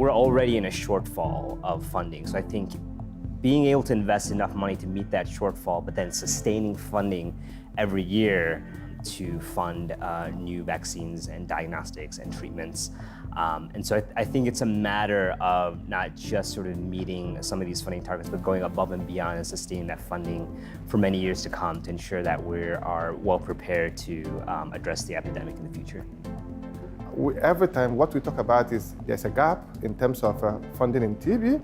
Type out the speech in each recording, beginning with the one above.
we're already in a shortfall of funding. So I think being able to invest enough money to meet that shortfall, but then sustaining funding every year to fund new vaccines and diagnostics and treatments. And so I think it's a matter of not just sort of meeting some of these funding targets, but going above and beyond and sustaining that funding for many years to come to ensure that we are well prepared to address the epidemic in the future. Every time what we talk about is there's a gap in terms of funding in TB.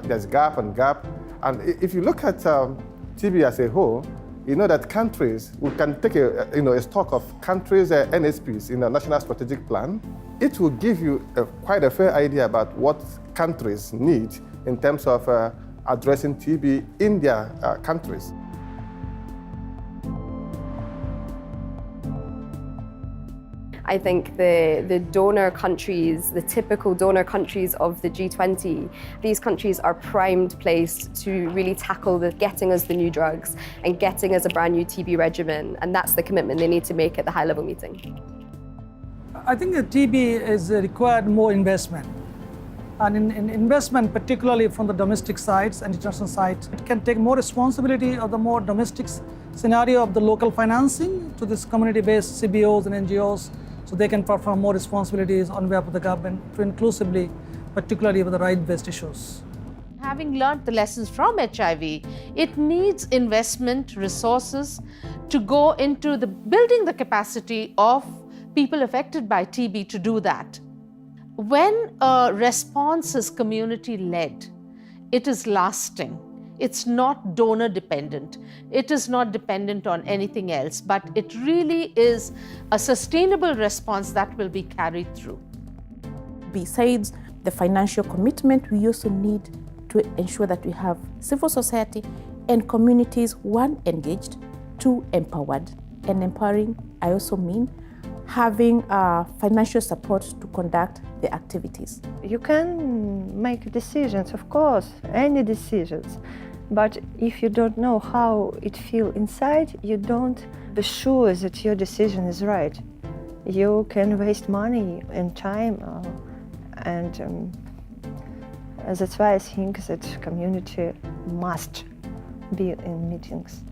There's gap. And if you look at TB as a whole, you know that countries, we can take a stock of countries' NSPs in a national strategic plan. It will give you quite a fair idea about what countries need in terms of addressing TB in their countries. I think the donor countries, the typical donor countries of the G20, these countries are primed placed to really tackle getting us the new drugs and getting us a brand new TB regimen. And that's the commitment they need to make at the high-level meeting. I think that TB is required more investment. And in investment, particularly from the domestic sides and international sides, it can take more responsibility of the more domestic scenario of the local financing to this community-based CBOs and NGOs, so they can perform more responsibilities on behalf of the government to inclusively, particularly with the right-based issues. Having learned the lessons from HIV, it needs investment resources to go into building the capacity of people affected by TB to do that. When a response is community-led, it is lasting. It's not donor-dependent. It is not dependent on anything else, but it really is a sustainable response that will be carried through. Besides the financial commitment, we also need to ensure that we have civil society and communities, one, engaged, two, empowered. And empowering, I also mean having financial support to conduct the activities. You can make decisions, of course, any decisions, but if you don't know how it feels inside, you don't be sure that your decision is right. You can waste money and time, and that's why I think that community must be in meetings.